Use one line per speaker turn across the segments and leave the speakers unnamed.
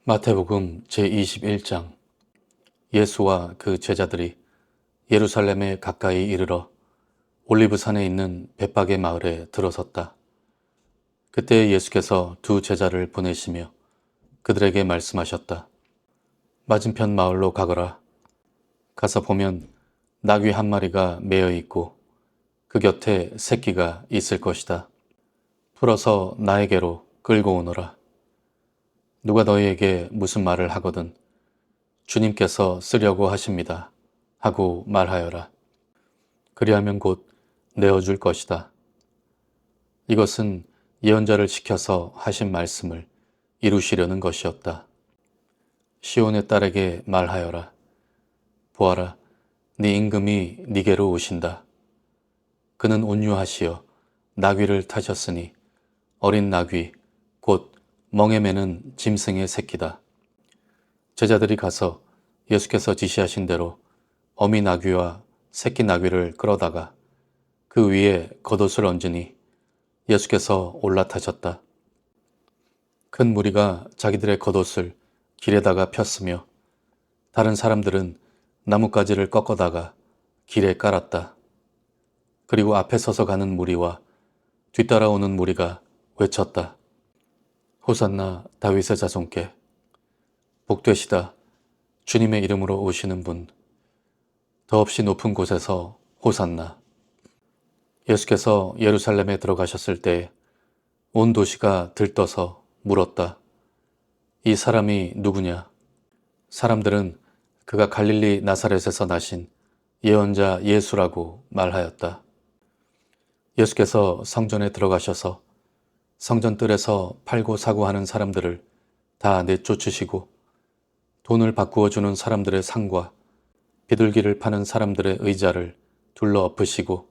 마태복음 제21장. 예수와 그 제자들이 예루살렘에 가까이 이르러 올리브산에 있는 벳박의 마을에 들어섰다. 그때 예수께서 두 제자를 보내시며 그들에게 말씀하셨다. 맞은편 마을로 가거라. 가서 보면 나귀 한 마리가 매어 있고 그 곁에 새끼가 있을 것이다. 풀어서 나에게로 끌고 오너라. 누가 너희에게 무슨 말을 하거든 주님께서 쓰려고 하십니다 하고 말하여라. 그리하면 곧 내어줄 것이다. 이것은 예언자를 시켜서 하신 말씀을 이루시려는 것이었다. 시온의 딸에게 말하여라. 보아라, 네 임금이 네게로 오신다. 그는 온유하시어 나귀를 타셨으니 어린 나귀 곧 멍에 매는 짐승의 새끼다. 제자들이 가서 예수께서 지시하신 대로 어미 나귀와 새끼 나귀를 끌어다가 그 위에 겉옷을 얹으니 예수께서 올라타셨다. 큰 무리가 자기들의 겉옷을 길에다가 폈으며 다른 사람들은 나뭇가지를 꺾어다가 길에 깔았다. 그리고 앞에 서서 가는 무리와 뒤따라오는 무리가 외쳤다. 호산나 다윗의 자손께 복되시다. 주님의 이름으로 오시는 분. 더없이 높은 곳에서 호산나. 예수께서 예루살렘에 들어가셨을 때 온 도시가 들떠서 물었다. 이 사람이 누구냐? 사람들은 그가 갈릴리 나사렛에서 나신 예언자 예수라고 말하였다. 예수께서 성전에 들어가셔서 성전 뜰에서 팔고 사고 하는 사람들을 다 내쫓으시고 돈을 바꾸어 주는 사람들의 상과 비둘기를 파는 사람들의 의자를 둘러 엎으시고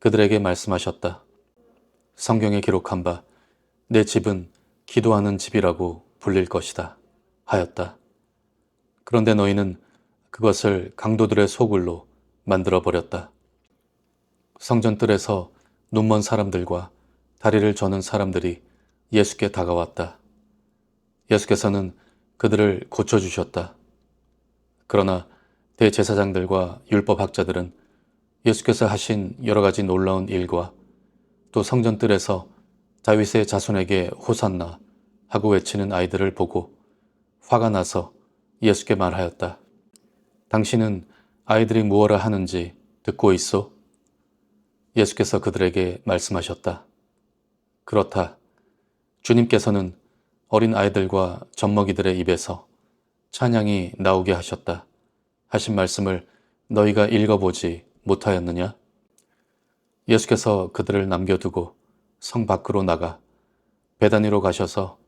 그들에게 말씀하셨다. 성경에 기록한 바 내 집은 기도하는 집이라고 불릴 것이다 하였다. 그런데 너희는 그것을 강도들의 소굴로 만들어버렸다. 성전 뜰에서 눈먼 사람들과 다리를 저는 사람들이 예수께 다가왔다. 예수께서는 그들을 고쳐주셨다. 그러나 대제사장들과 율법학자들은 예수께서 하신 여러 가지 놀라운 일과 또 성전 뜰에서 다윗의 자손에게 호산나 하고 외치는 아이들을 보고 화가 나서 예수께 말하였다. 당신은 아이들이 무엇라 하는지 듣고 있소? 예수께서 그들에게 말씀하셨다. 그렇다. 주님께서는 어린 아이들과 젖먹이들의 입에서 찬양이 나오게 하셨다 하신 말씀을 너희가 읽어보지 못하였느냐? 예수께서 그들을 남겨두고 성 밖으로 나가 베다니로 가셔서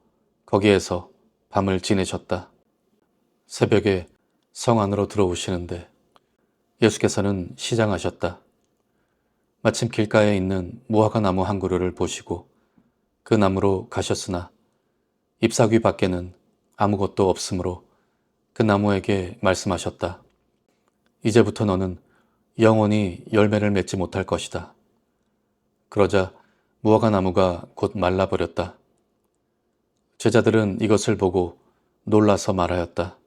거기에서 밤을 지내셨다. 새벽에 성 안으로 들어오시는데 예수께서는 시장하셨다. 마침 길가에 있는 무화과 나무 한 그루를 보시고 그 나무로 가셨으나 잎사귀 밖에는 아무것도 없으므로 그 나무에게 말씀하셨다. 이제부터 너는 영원히 열매를 맺지 못할 것이다. 그러자 무화과 나무가 곧 말라버렸다. 제자들은 이것을 보고 놀라서 말하였다.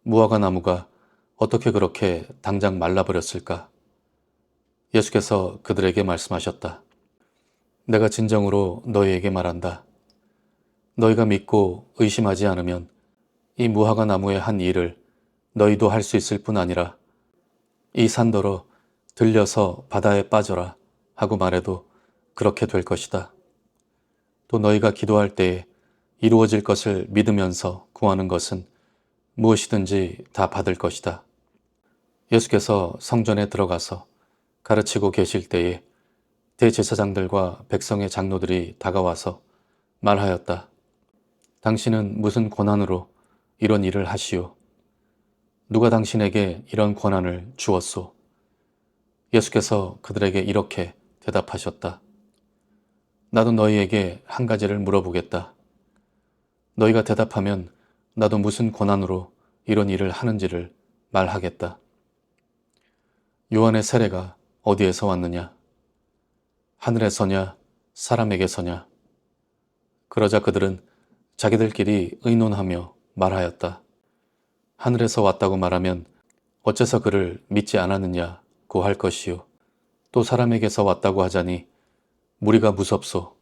무화과 나무가 어떻게 그렇게 당장 말라버렸을까? 예수께서 그들에게 말씀하셨다. 내가 진정으로 너희에게 말한다. 너희가 믿고 의심하지 않으면 이 무화과 나무의 한 일을 너희도 할 수 있을 뿐 아니라 이 산더러 들려서 바다에 빠져라 하고 말해도 그렇게 될 것이다. 또 너희가 기도할 때에 이루어질 것을 믿으면서 구하는 것은 무엇이든지 다 받을 것이다. 예수께서 성전에 들어가서 가르치고 계실 때에 대제사장들과 백성의 장로들이 다가와서 말하였다. 당신은 무슨 권한으로 이런 일을 하시오? 누가 당신에게 이런 권한을 주었소? 예수께서 그들에게 이렇게 대답하셨다. 나도 너희에게 한 가지를 물어보겠다. 너희가 대답하면 나도 무슨 권한으로 이런 일을 하는지를 말하겠다. 요한의 세례가 어디에서 왔느냐? 하늘에서냐? 사람에게서냐? 그러자 그들은 자기들끼리 의논하며 말하였다. 하늘에서 왔다고 말하면 어째서 그를 믿지 않았느냐고 할 것이요. 또 사람에게서 왔다고 하자니 무리가 무섭소.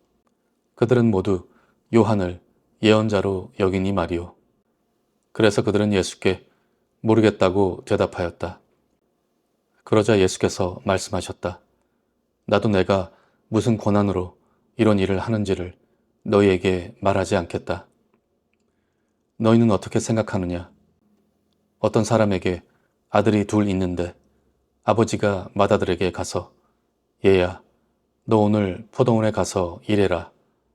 그들은 모두 요한을 예언자로 여기니 말이오. 그래서 그들은 예수께 모르겠다고 대답하였다. 그러자 예수께서 말씀하셨다. 나도 내가 무슨 권한으로 이런 일을 하는지를 너희에게 말하지 않겠다. 너희는 어떻게 생각하느냐? 어떤 사람에게 아들이 둘 있는데 아버지가 맏아들에게 가서 얘야, 너 오늘 포도원에 가서 일해라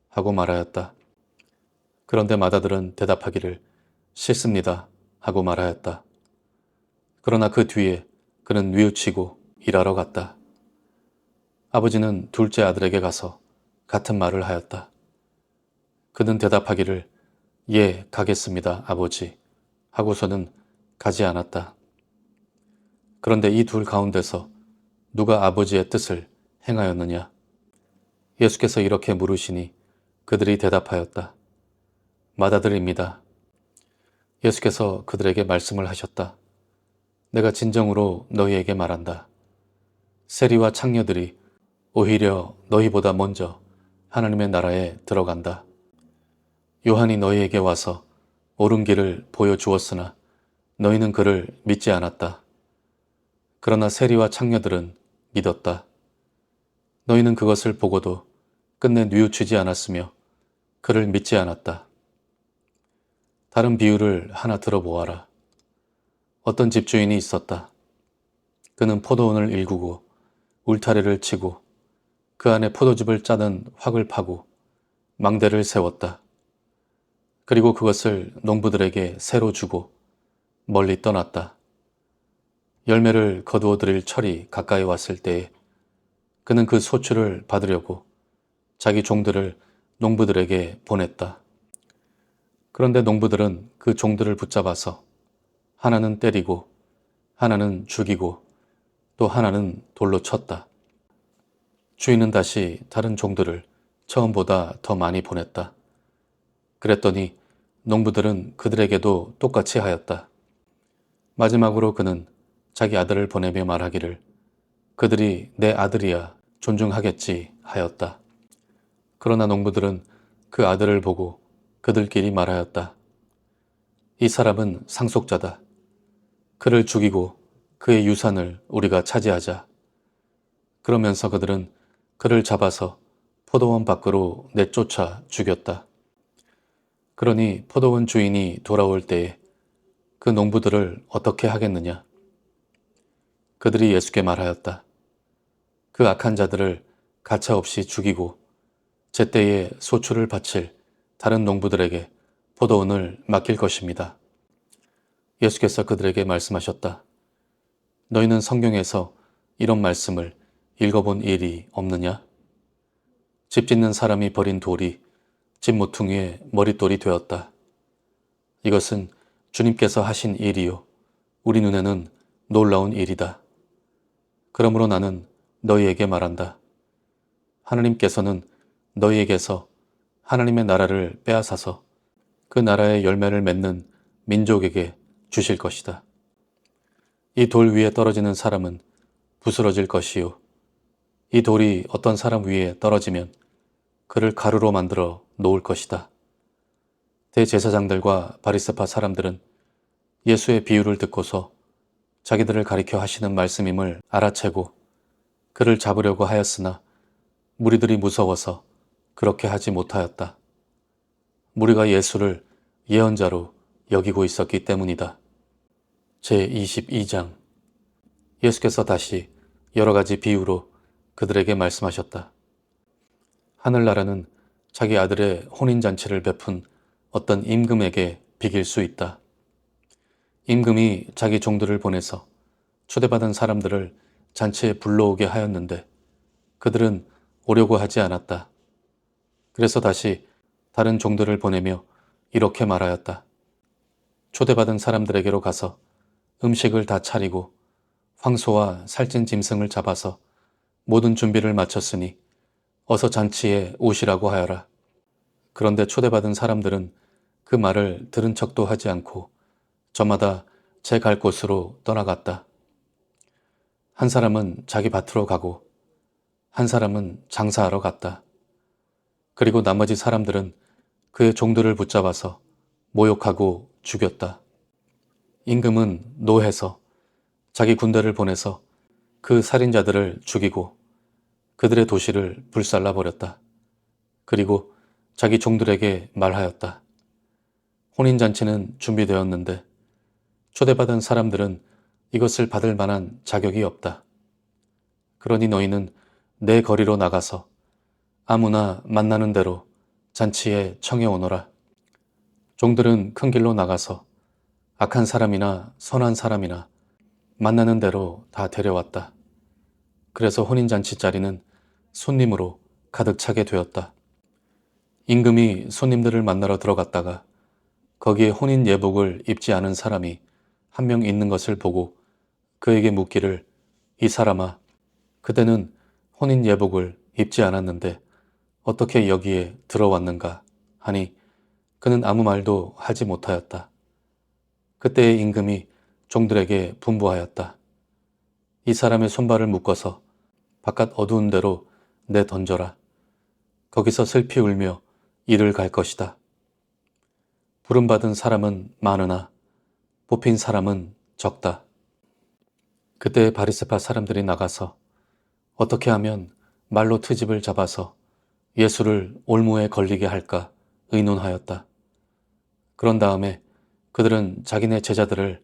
하고 말하였다. 그런데 맏아들은 대답하기를 싫습니다 하고 말하였다. 그러나 그 뒤에 그는 뉘우치고 일하러 갔다. 아버지는 둘째 아들에게 가서 같은 말을 하였다. 그는 대답하기를 예, 가겠습니다, 아버지 하고서는 가지 않았다. 그런데 이 둘 가운데서 누가 아버지의 뜻을 행하였느냐? 예수께서 이렇게 물으시니 그들이 대답하였다. 맏아들입니다. 예수께서 그들에게 말씀을 하셨다. 내가 진정으로 너희에게 말한다. 세리와 창녀들이 오히려 너희보다 먼저 하나님의 나라에 들어간다. 요한이 너희에게 와서 옳은 길을 보여주었으나 너희는 그를 믿지 않았다. 그러나 세리와 창녀들은 믿었다. 너희는 그것을 보고도 끝내 뉘우치지 않았으며 그를 믿지 않았다. 다른 비유를 하나 들어보아라. 어떤 집주인이 있었다. 그는 포도원을 일구고 울타리를 치고 그 안에 포도즙을 짜는 확을 파고 망대를 세웠다. 그리고 그것을 농부들에게 새로 주고 멀리 떠났다. 열매를 거두어 들일 철이 가까이 왔을 때에 그는 그 소출을 받으려고 자기 종들을 농부들에게 보냈다. 그런데 농부들은 그 종들을 붙잡아서 하나는 때리고 하나는 죽이고 또 하나는 돌로 쳤다. 주인은 다시 다른 종들을 처음보다 더 많이 보냈다. 그랬더니 농부들은 그들에게도 똑같이 하였다. 마지막으로 그는 자기 아들을 보내며 말하기를 그들이 내 아들이야 존중하겠지 하였다. 그러나 농부들은 그 아들을 보고 그들끼리 말하였다. 이 사람은 상속자다. 그를 죽이고 그의 유산을 우리가 차지하자. 그러면서 그들은 그를 잡아서 포도원 밖으로 내쫓아 죽였다. 그러니 포도원 주인이 돌아올 때에 그 농부들을 어떻게 하겠느냐? 그들이 예수께 말하였다. 그 악한 자들을 가차없이 죽이고 제때에 소출을 바칠 다른 농부들에게 포도원을 맡길 것입니다. 예수께서 그들에게 말씀하셨다. 너희는 성경에서 이런 말씀을 읽어본 일이 없느냐? 집 짓는 사람이 버린 돌이 집 모퉁이의 머릿돌이 되었다. 이것은 주님께서 하신 일이요. 우리 눈에는 놀라운 일이다. 그러므로 나는 너희에게 말한다. 하나님께서는 너희에게서 하나님의 나라를 빼앗아서 그 나라의 열매를 맺는 민족에게 주실 것이다. 이 돌 위에 떨어지는 사람은 부스러질 것이요. 이 돌이 어떤 사람 위에 떨어지면 그를 가루로 만들어 놓을 것이다. 대제사장들과 바리새파 사람들은 예수의 비유를 듣고서 자기들을 가리켜 하시는 말씀임을 알아채고 그를 잡으려고 하였으나 무리들이 무서워서 그렇게 하지 못하였다. 무리가 예수를 예언자로 여기고 있었기 때문이다. 제22장 예수께서 다시 여러 가지 비유로 그들에게 말씀하셨다. 하늘나라는 자기 아들의 혼인잔치를 베푼 어떤 임금에게 비길 수 있다. 임금이 자기 종들을 보내서 초대받은 사람들을 잔치에 불러오게 하였는데 그들은 오려고 하지 않았다. 그래서 다시 다른 종들을 보내며 이렇게 말하였다. 초대받은 사람들에게로 가서 음식을 다 차리고 황소와 살찐 짐승을 잡아서 모든 준비를 마쳤으니 어서 잔치에 오시라고 하여라. 그런데 초대받은 사람들은 그 말을 들은 척도 하지 않고 저마다 제 갈 곳으로 떠나갔다. 한 사람은 자기 밭으로 가고 한 사람은 장사하러 갔다. 그리고 나머지 사람들은 그의 종들을 붙잡아서 모욕하고 죽였다. 임금은 노해서 자기 군대를 보내서 그 살인자들을 죽이고 그들의 도시를 불살라 버렸다. 그리고 자기 종들에게 말하였다. 혼인잔치는 준비되었는데 초대받은 사람들은 이것을 받을 만한 자격이 없다. 그러니 너희는 내 거리로 나가서 아무나 만나는 대로 잔치에 청해오너라. 종들은 큰 길로 나가서 악한 사람이나 선한 사람이나 만나는 대로 다 데려왔다. 그래서 혼인잔치 자리는 손님으로 가득 차게 되었다. 임금이 손님들을 만나러 들어갔다가 거기에 혼인 예복을 입지 않은 사람이 한 명 있는 것을 보고 그에게 묻기를 이 사람아, 그대는 혼인 예복을 입지 않았는데 어떻게 여기에 들어왔는가 하니 그는 아무 말도 하지 못하였다. 그때의 임금이 종들에게 분부하였다. 이 사람의 손발을 묶어서 바깥 어두운 데로 내던져라. 거기서 슬피 울며 이를 갈 것이다. 부름받은 사람은 많으나 뽑힌 사람은 적다. 그때 바리새파 사람들이 나가서 어떻게 하면 말로 트집을 잡아서 예수를 올무에 걸리게 할까 의논하였다. 그런 다음에 그들은 자기네 제자들을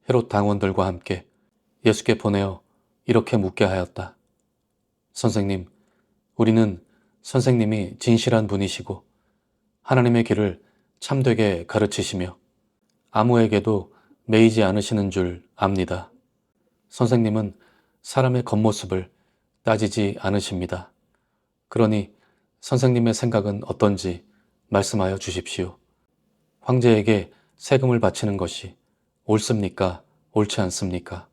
헤롯 당원들과 함께 예수께 보내어 이렇게 묻게 하였다. 선생님, 우리는 선생님이 진실한 분이시고 하나님의 길을 참되게 가르치시며 아무에게도 매이지 않으시는 줄 압니다. 선생님은 사람의 겉모습을 따지지 않으십니다. 그러니 선생님의 생각은 어떤지 말씀하여 주십시오. 황제에게 세금을 바치는 것이 옳습니까? 옳지 않습니까?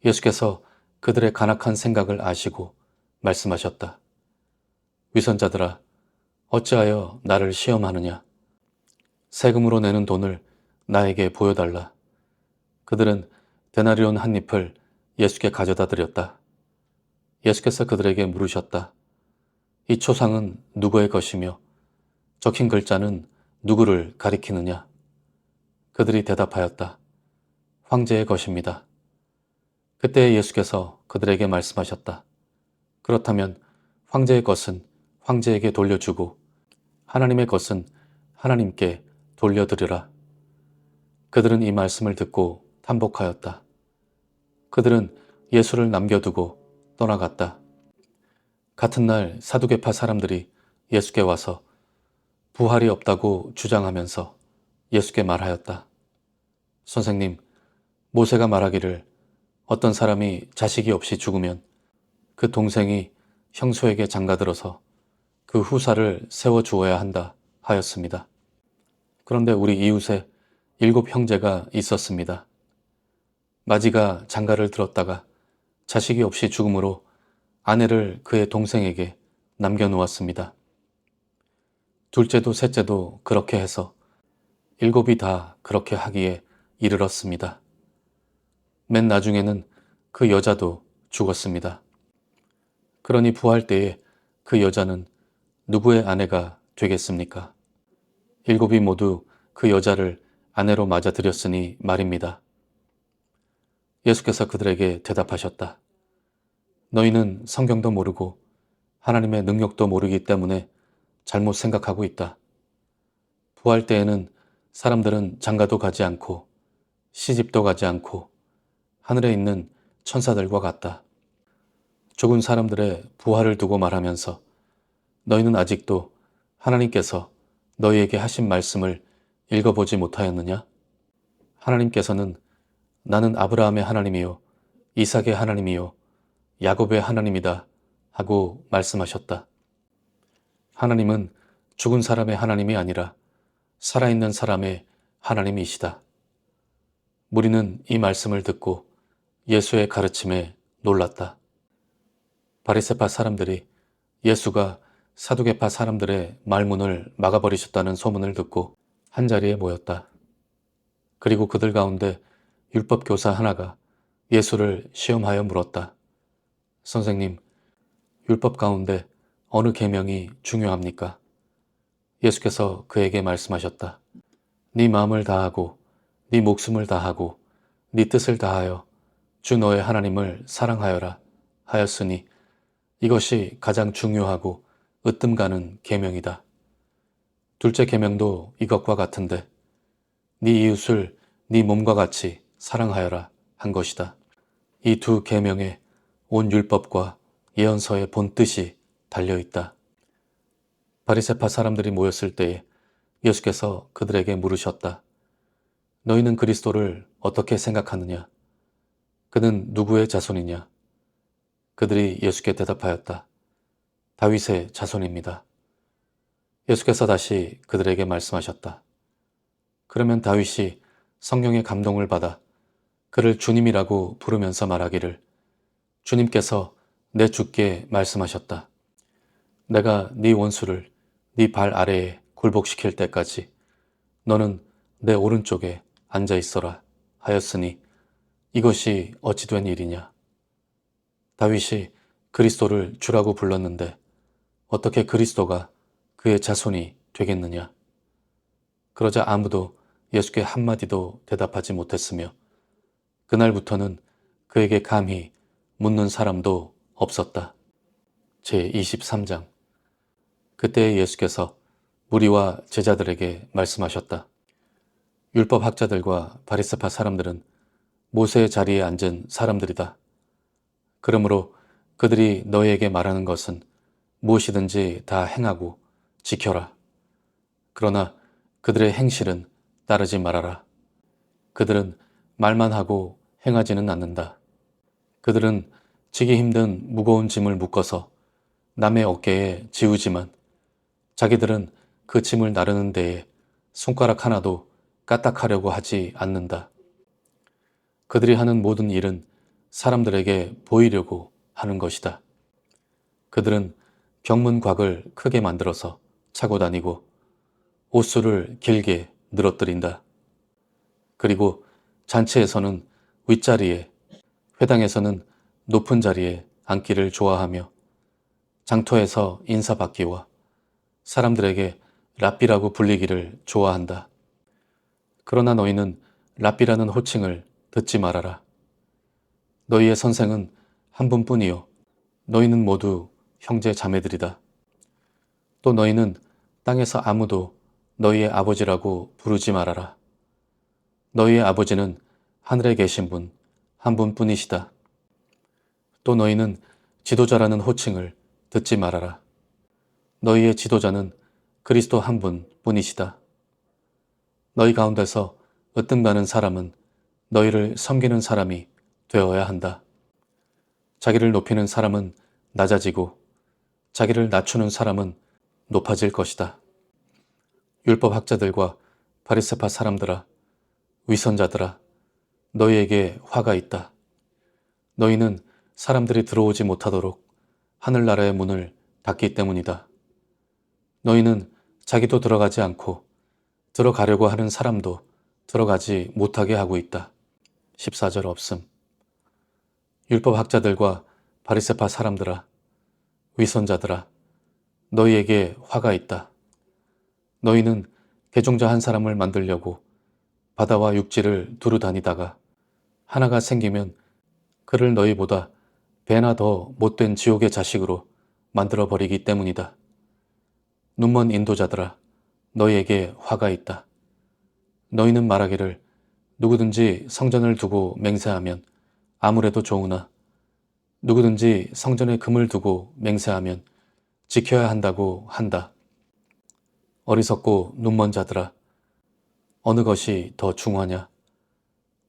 예수께서 그들의 간악한 생각을 아시고 말씀하셨다. 위선자들아, 어찌하여 나를 시험하느냐? 세금으로 내는 돈을 나에게 보여달라. 그들은 데나리온 한 잎을 예수께 가져다 드렸다. 예수께서 그들에게 물으셨다. 이 초상은 누구의 것이며 적힌 글자는 누구를 가리키느냐? 그들이 대답하였다. 황제의 것입니다. 그때 예수께서 그들에게 말씀하셨다. 그렇다면 황제의 것은 황제에게 돌려주고 하나님의 것은 하나님께 돌려드리라. 그들은 이 말씀을 듣고 탄복하였다. 그들은 예수를 남겨두고 떠나갔다. 같은 날 사두개파 사람들이 예수께 와서 부활이 없다고 주장하면서 예수께 말하였다. 선생님, 모세가 말하기를 어떤 사람이 자식이 없이 죽으면 그 동생이 형수에게 장가들어서 그 후사를 세워주어야 한다 하였습니다. 그런데 우리 이웃에 7 형제가 있었습니다. 마지가 장가를 들었다가 자식이 없이 죽음으로 아내를 그의 동생에게 남겨놓았습니다. 둘째도 셋째도 그렇게 해서 7이 다 그렇게 하기에 이르렀습니다. 맨 나중에는 그 여자도 죽었습니다. 그러니 부활 때에 그 여자는 누구의 아내가 되겠습니까? 7이 모두 그 여자를 아내로 맞아들였으니 말입니다. 예수께서 그들에게 대답하셨다. 너희는 성경도 모르고 하나님의 능력도 모르기 때문에 잘못 생각하고 있다. 부활 때에는 사람들은 장가도 가지 않고 시집도 가지 않고 하늘에 있는 천사들과 같다. 죽은 사람들의 부활을 두고 말하면서 너희는 아직도 하나님께서 너희에게 하신 말씀을 읽어보지 못하였느냐? 하나님께서는 나는 아브라함의 하나님이요 이삭의 하나님이요 야곱의 하나님이다 하고 말씀하셨다. 하나님은 죽은 사람의 하나님이 아니라 살아있는 사람의 하나님이시다. 무리는 이 말씀을 듣고 예수의 가르침에 놀랐다. 바리새파 사람들이 예수가 사두개파 사람들의 말문을 막아버리셨다는 소문을 듣고 한자리에 모였다. 그리고 그들 가운데 율법 교사 하나가 예수를 시험하여 물었다. 선생님, 율법 가운데 어느 계명이 중요합니까? 예수께서 그에게 말씀하셨다. 네 마음을 다하고 네 목숨을 다하고 네 뜻을 다하여 주 너의 하나님을 사랑하여라 하였으니 이것이 가장 중요하고 으뜸 가는 계명이다. 둘째 계명도 이것과 같은데 네 이웃을 네 몸과 같이 사랑하여라 한 것이다. 이 두 계명에 온 율법과 예언서의 본 뜻이 달려있다. 바리새파 사람들이 모였을 때에 예수께서 그들에게 물으셨다. 너희는 그리스도를 어떻게 생각하느냐? 그는 누구의 자손이냐? 그들이 예수께 대답하였다. 다윗의 자손입니다. 예수께서 다시 그들에게 말씀하셨다. 그러면 다윗이 성령의 감동을 받아 그를 주님이라고 부르면서 말하기를 주님께서 내 주께 말씀하셨다. 내가 네 원수를 네 발 아래에 굴복시킬 때까지 너는 내 오른쪽에 앉아 있어라 하였으니 이것이 어찌 된 일이냐. 다윗이 그리스도를 주라고 불렀는데 어떻게 그리스도가 그의 자손이 되겠느냐. 그러자 아무도 예수께 한마디도 대답하지 못했으며 그날부터는 그에게 감히 묻는 사람도 없었다. 제23장. 그때 예수께서 무리와 제자들에게 말씀하셨다. 율법 학자들과 바리새파 사람들은 모세의 자리에 앉은 사람들이다. 그러므로 그들이 너희에게 말하는 것은 무엇이든지 다 행하고 지켜라. 그러나 그들의 행실은 따르지 말아라. 그들은 말만 하고 행하지는 않는다. 그들은 지기 힘든 무거운 짐을 묶어서 남의 어깨에 지우지만 자기들은 그 짐을 나르는 데에 손가락 하나도 까딱하려고 하지 않는다. 그들이 하는 모든 일은 사람들에게 보이려고 하는 것이다. 그들은 병문곽을 크게 만들어서 차고 다니고 옷수를 길게 늘어뜨린다. 그리고 잔치에서는 윗자리에, 회당에서는 높은 자리에 앉기를 좋아하며 장터에서 인사받기와 사람들에게 랍비라고 불리기를 좋아한다. 그러나 너희는 랍비라는 호칭을 듣지 말아라. 너희의 선생은 한 분뿐이요. 너희는 모두 형제 자매들이다. 또 너희는 땅에서 아무도 너희의 아버지라고 부르지 말아라. 너희의 아버지는 하늘에 계신 분 한 분뿐이시다. 또 너희는 지도자라는 호칭을 듣지 말아라. 너희의 지도자는 그리스도 한 분뿐이시다. 너희 가운데서 으뜸가는 사람은 너희를 섬기는 사람이 되어야 한다. 자기를 높이는 사람은 낮아지고 자기를 낮추는 사람은 높아질 것이다. 율법 학자들과 바리새파 사람들아, 위선자들아, 너희에게 화가 있다. 너희는 사람들이 들어오지 못하도록 하늘나라의 문을 닫기 때문이다. 너희는 자기도 들어가지 않고 들어가려고 하는 사람도 들어가지 못하게 하고 있다. 14절 없음. 율법 학자들과 바리새파 사람들아, 위선자들아, 너희에게 화가 있다. 너희는 개종자 한 사람을 만들려고 바다와 육지를 두루 다니다가 하나가 생기면 그를 너희보다 배나 더 못된 지옥의 자식으로 만들어버리기 때문이다. 눈먼 인도자들아, 너희에게 화가 있다. 너희는 말하기를 누구든지 성전을 두고 맹세하면 아무래도 좋으나 누구든지 성전에 금을 두고 맹세하면 지켜야 한다고 한다. 어리석고 눈먼 자들아, 어느 것이 더 중하냐?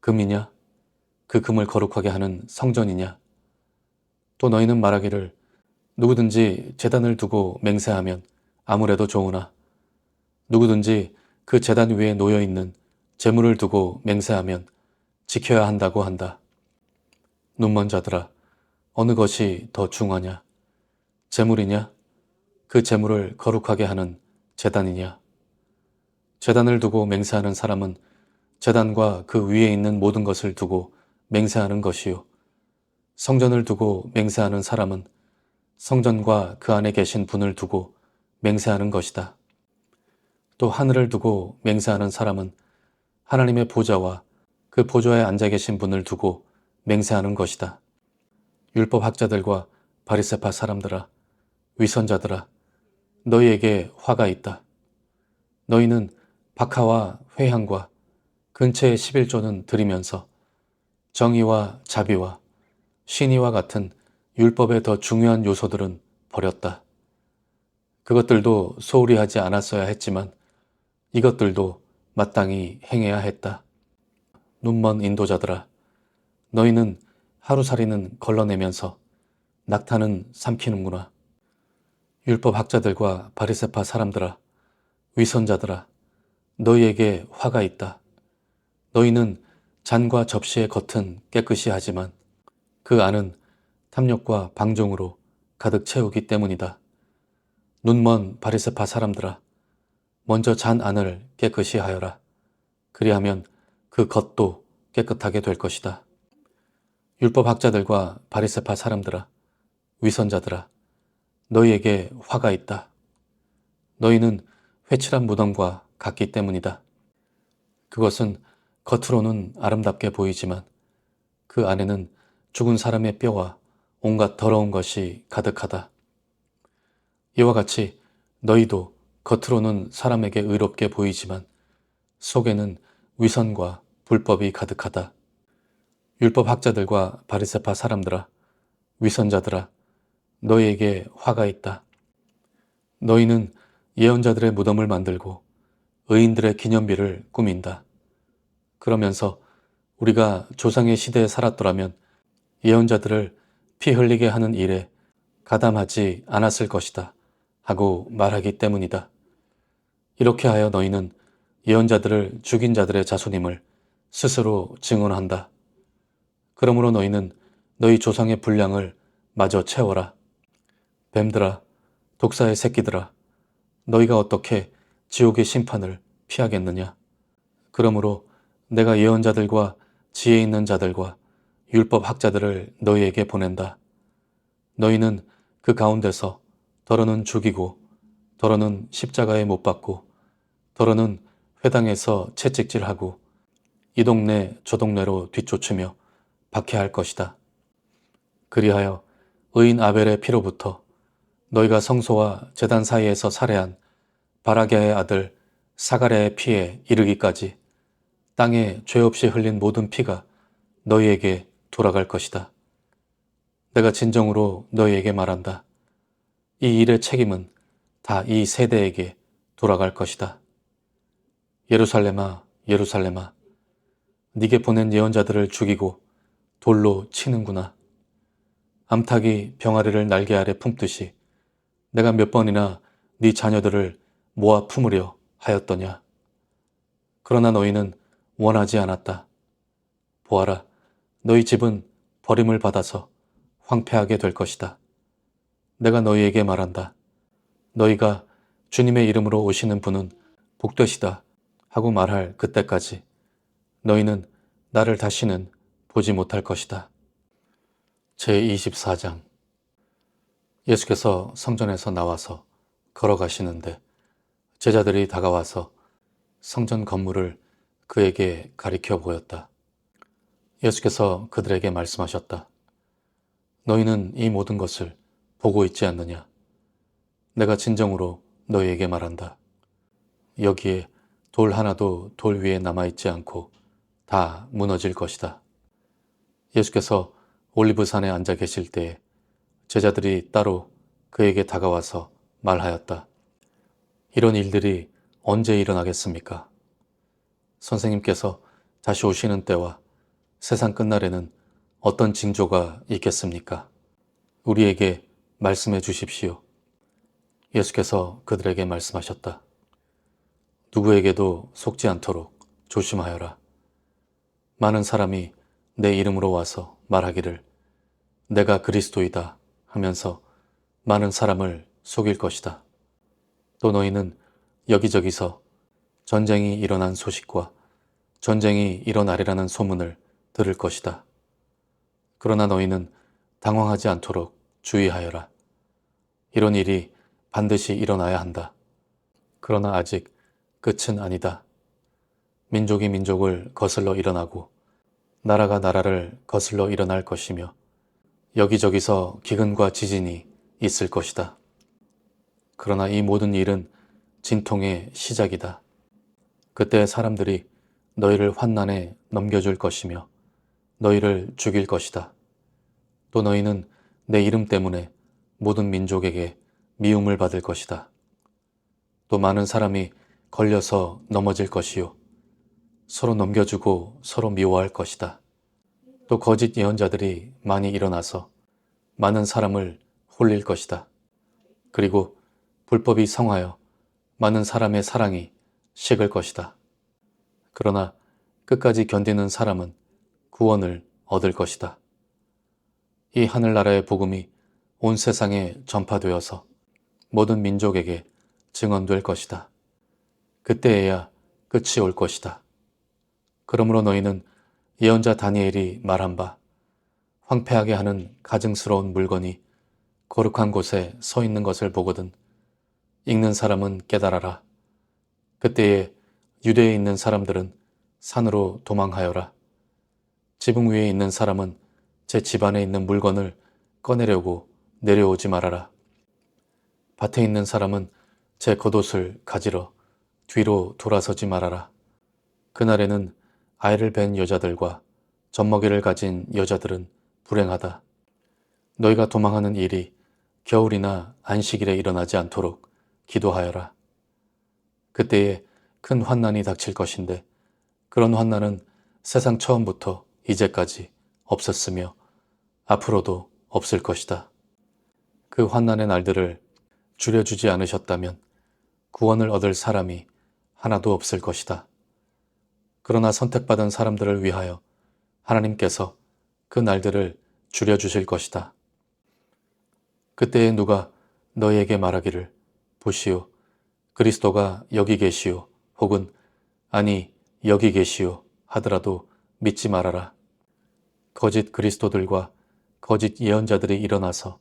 금이냐? 그 금을 거룩하게 하는 성전이냐? 또 너희는 말하기를 누구든지 제단을 두고 맹세하면 아무래도 좋으나 누구든지 그 제단 위에 놓여있는 재물을 두고 맹세하면 지켜야 한다고 한다. 눈먼 자들아, 어느 것이 더 중하냐? 재물이냐? 그 재물을 거룩하게 하는 제단이냐? 제단을 두고 맹세하는 사람은 제단과 그 위에 있는 모든 것을 두고 맹세하는 것이요. 성전을 두고 맹세하는 사람은 성전과 그 안에 계신 분을 두고 맹세하는 것이다. 또 하늘을 두고 맹세하는 사람은 하나님의 보좌와 그 보좌에 앉아 계신 분을 두고 맹세하는 것이다. 율법학자들과 바리새파 사람들아, 위선자들아, 너희에게 화가 있다. 너희는 박하와 회향과 근처의 11조는 드리면서 정의와 자비와 신의와 같은 율법의 더 중요한 요소들은 버렸다. 그것들도 소홀히 하지 않았어야 했지만 이것들도 마땅히 행해야 했다. 눈먼 인도자들아, 너희는 하루살이는 걸러내면서 낙타는 삼키는구나. 율법학자들과 바리새파 사람들아, 위선자들아, 너희에게 화가 있다. 너희는 잔과 접시의 겉은 깨끗이 하지만 그 안은 탐욕과 방종으로 가득 채우기 때문이다. 눈먼 바리새파 사람들아, 먼저 잔 안을 깨끗이 하여라. 그리하면 그 겉도 깨끗하게 될 것이다. 율법학자들과 바리새파 사람들아, 위선자들아, 너희에게 화가 있다. 너희는 회칠한 무덤과 같기 때문이다. 그것은 겉으로는 아름답게 보이지만 그 안에는 죽은 사람의 뼈와 온갖 더러운 것이 가득하다. 이와 같이 너희도 겉으로는 사람에게 의롭게 보이지만 속에는 위선과 불법이 가득하다. 율법학자들과 바리새파 사람들아, 위선자들아, 너희에게 화가 있다. 너희는 예언자들의 무덤을 만들고 의인들의 기념비를 꾸민다. 그러면서 우리가 조상의 시대에 살았더라면 예언자들을 피 흘리게 하는 일에 가담하지 않았을 것이다 하고 말하기 때문이다. 이렇게 하여 너희는 예언자들을 죽인 자들의 자손임을 스스로 증언한다. 그러므로 너희는 너희 조상의 분량을 마저 채워라. 뱀들아, 독사의 새끼들아, 너희가 어떻게 지옥의 심판을 피하겠느냐? 그러므로 내가 예언자들과 지혜 있는 자들과 율법학자들을 너희에게 보낸다. 너희는 그 가운데서 더러는 죽이고 더러는 십자가에 못 박고 더러는 회당에서 채찍질하고 이 동네 저 동네로 뒤쫓으며 박해할 것이다. 그리하여 의인 아벨의 피로부터 너희가 성소와 제단 사이에서 살해한 바라게의 아들 사가랴의 피에 이르기까지 땅에 죄 없이 흘린 모든 피가 너희에게 돌아갈 것이다. 내가 진정으로 너희에게 말한다. 이 일의 책임은 다 이 세대에게 돌아갈 것이다. 예루살렘아, 예루살렘아, 네게 보낸 예언자들을 죽이고 돌로 치는구나. 암탉이 병아리를 날개 아래 품듯이 내가 몇 번이나 네 자녀들을 모아 품으려 하였더냐. 그러나 너희는 원하지 않았다. 보아라, 너희 집은 버림을 받아서 황폐하게 될 것이다. 내가 너희에게 말한다. 너희가 주님의 이름으로 오시는 분은 복되시다 하고 말할 그때까지 너희는 나를 다시는 보지 못할 것이다. 제24장. 예수께서 성전에서 나와서 걸어가시는데 제자들이 다가와서 성전 건물을 그에게 가리켜 보였다. 예수께서 그들에게 말씀하셨다. 너희는 이 모든 것을 보고 있지 않느냐? 내가 진정으로 너희에게 말한다. 여기에 돌 하나도 돌 위에 남아있지 않고 다 무너질 것이다. 예수께서 올리브산에 앉아 계실 때에 제자들이 따로 그에게 다가와서 말하였다. 이런 일들이 언제 일어나겠습니까? 선생님께서 다시 오시는 때와 세상 끝날에는 어떤 징조가 있겠습니까? 우리에게 말씀해 주십시오. 예수께서 그들에게 말씀하셨다. 누구에게도 속지 않도록 조심하여라. 많은 사람이 내 이름으로 와서 말하기를 내가 그리스도이다 하면서 많은 사람을 속일 것이다. 또 너희는 여기저기서 전쟁이 일어난 소식과 전쟁이 일어나리라는 소문을 들을 것이다. 그러나 너희는 당황하지 않도록 주의하여라. 이런 일이 반드시 일어나야 한다. 그러나 아직 끝은 아니다. 민족이 민족을 거슬러 일어나고 나라가 나라를 거슬러 일어날 것이며 여기저기서 기근과 지진이 있을 것이다. 그러나 이 모든 일은 진통의 시작이다. 그때 사람들이 너희를 환난에 넘겨줄 것이며 너희를 죽일 것이다. 또 너희는 내 이름 때문에 모든 민족에게 미움을 받을 것이다. 또 많은 사람이 걸려서 넘어질 것이요. 서로 넘겨주고 서로 미워할 것이다. 또 거짓 예언자들이 많이 일어나서 많은 사람을 홀릴 것이다. 그리고 불법이 성하여 많은 사람의 사랑이 식을 것이다. 그러나 끝까지 견디는 사람은 구원을 얻을 것이다. 이 하늘나라의 복음이 온 세상에 전파되어서 모든 민족에게 증언될 것이다. 그때에야 끝이 올 것이다. 그러므로 너희는 예언자 다니엘이 말한 바 황폐하게 하는 가증스러운 물건이 거룩한 곳에 서 있는 것을 보거든 읽는 사람은 깨달아라. 그때에 유대에 있는 사람들은 산으로 도망하여라. 지붕 위에 있는 사람은 제 집안에 있는 물건을 꺼내려고 내려오지 말아라. 밭에 있는 사람은 제 겉옷을 가지러 뒤로 돌아서지 말아라. 그날에는 아이를 뵌 여자들과 젖먹이를 가진 여자들은 불행하다. 너희가 도망하는 일이 겨울이나 안식일에 일어나지 않도록 기도하여라. 그때에 큰 환난이 닥칠 것인데 그런 환난은 세상 처음부터 이제까지 없었으며 앞으로도 없을 것이다. 그 환난의 날들을 줄여주지 않으셨다면 구원을 얻을 사람이 하나도 없을 것이다. 그러나 선택받은 사람들을 위하여 하나님께서 그 날들을 줄여주실 것이다. 그때에 누가 너희에게 말하기를 보시오, 그리스도가 여기 계시오, 혹은 아니 여기 계시오 하더라도 믿지 말아라. 거짓 그리스도들과 거짓 예언자들이 일어나서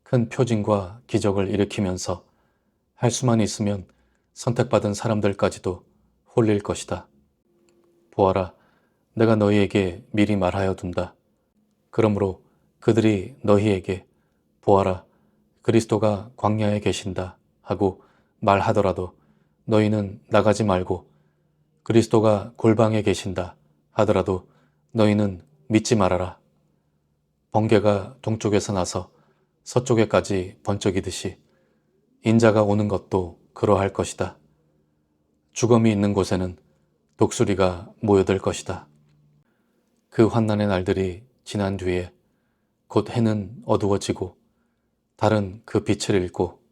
큰 표징과 기적을 일으키면서 할 수만 있으면 선택받은 사람들까지도 홀릴 것이다. 보아라, 내가 너희에게 미리 말하여 둔다. 그러므로 그들이 너희에게 보아라, 그리스도가 광야에 계신다 하고 말하더라도 너희는 나가지 말고 그리스도가 골방에 계신다 하더라도 너희는 믿지 말아라. 번개가 동쪽에서 나서 서쪽에까지 번쩍이듯이 인자가 오는 것도 그러할 것이다. 죽음이 있는 곳에는 독수리가 모여들 것이다. 그 환난의 날들이 지난 뒤에 곧 해는 어두워지고 달은 그 빛을 잃고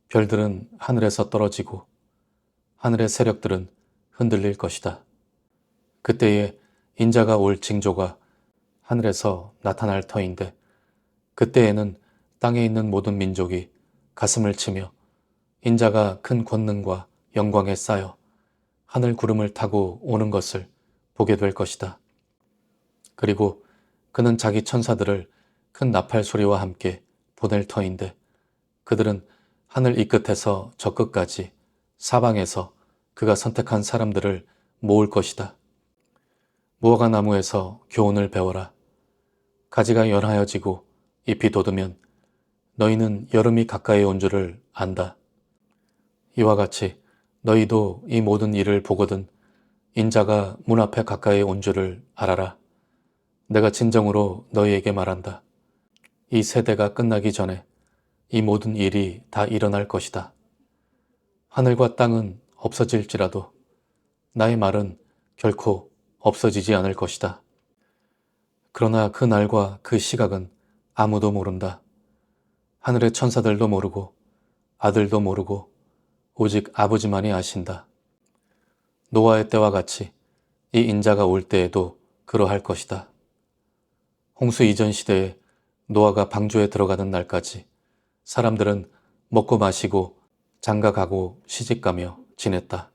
별들은 하늘에서 떨어지고 하늘의 세력들은 흔들릴 것이다. 그때에 인자가 올 징조가 하늘에서 나타날 터인데 그때에는 땅에 있는 모든 민족이 가슴을 치며 인자가 큰 권능과 영광에 쌓여 하늘 구름을 타고 오는 것을 보게 될 것이다. 그리고 그는 자기 천사들을 큰 나팔 소리와 함께 보낼 터인데 그들은 하늘 이 끝에서 저 끝까지 사방에서 그가 선택한 사람들을 모을 것이다. 무화과 나무에서 교훈을 배워라. 가지가 연하여지고 잎이 돋으면 너희는 여름이 가까이 온 줄을 안다. 이와 같이 너희도 이 모든 일을 보거든 인자가 문 앞에 가까이 온 줄을 알아라. 내가 진정으로 너희에게 말한다. 이 세대가 끝나기 전에 이 모든 일이 다 일어날 것이다. 하늘과 땅은 없어질지라도 나의 말은 결코 없어지지 않을 것이다. 그러나 그 날과 그 시각은 아무도 모른다. 하늘의 천사들도 모르고 아들도 모르고 오직 아버지만이 아신다. 노아의 때와 같이 이 인자가 올 때에도 그러할 것이다. 홍수 이전 시대에 노아가 방주에 들어가는 날까지 사람들은 먹고 마시고 장가가고 시집가며 지냈다.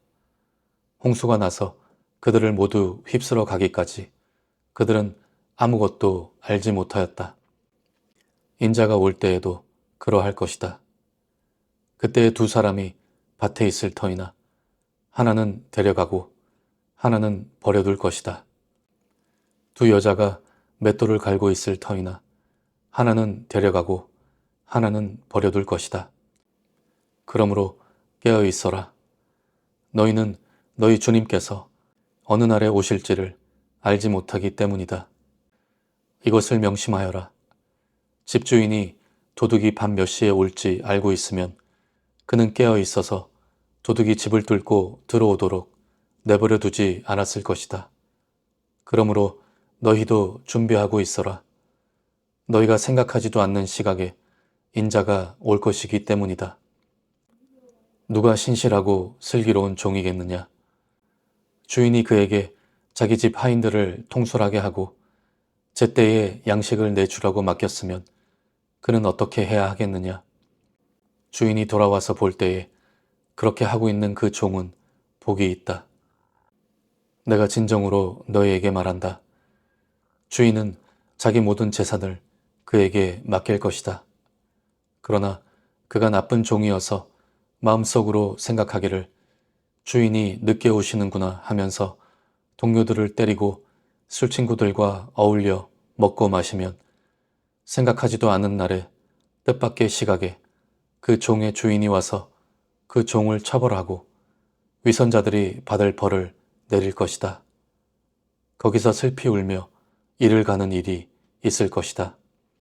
홍수가 나서 그들을 모두 휩쓸어 가기까지 그들은 아무것도 알지 못하였다. 인자가 올 때에도 그러할 것이다. 그때에 두 사람이 밭에 있을 터이나 하나는 데려가고 하나는 버려둘 것이다. 두 여자가 맷돌을 갈고 있을 터이나 하나는 데려가고 하나는 버려둘 것이다. 그러므로 깨어 있어라. 너희는 너희 주님께서 어느 날에 오실지를 알지 못하기 때문이다. 이것을 명심하여라. 집주인이 도둑이 밤 몇 시에 올지 알고 있으면 그는 깨어 있어서 도둑이 집을 뚫고 들어오도록 내버려 두지 않았을 것이다. 그러므로 너희도 준비하고 있어라. 너희가 생각하지도 않는 시각에 인자가 올 것이기 때문이다. 누가 신실하고 슬기로운 종이겠느냐? 주인이 그에게 자기 집 하인들을 통솔하게 하고 제때에 양식을 내주라고 맡겼으면 그는 어떻게 해야 하겠느냐? 주인이 돌아와서 볼 때에 그렇게 하고 있는 그 종은 복이 있다. 내가 진정으로 너희에게 말한다. 주인은 자기 모든 재산을 그에게 맡길 것이다. 그러나 그가 나쁜 종이어서 마음속으로 생각하기를 주인이 늦게 오시는구나 하면서 동료들을 때리고 술친구들과 어울려 먹고 마시면 생각하지도 않은 날에 뜻밖의 시각에 그 종의 주인이 와서 그 종을 처벌하고 위선자들이 받을 벌을 내릴 것이다. 거기서 슬피 울며 이를 가는 일이 있을 것이다.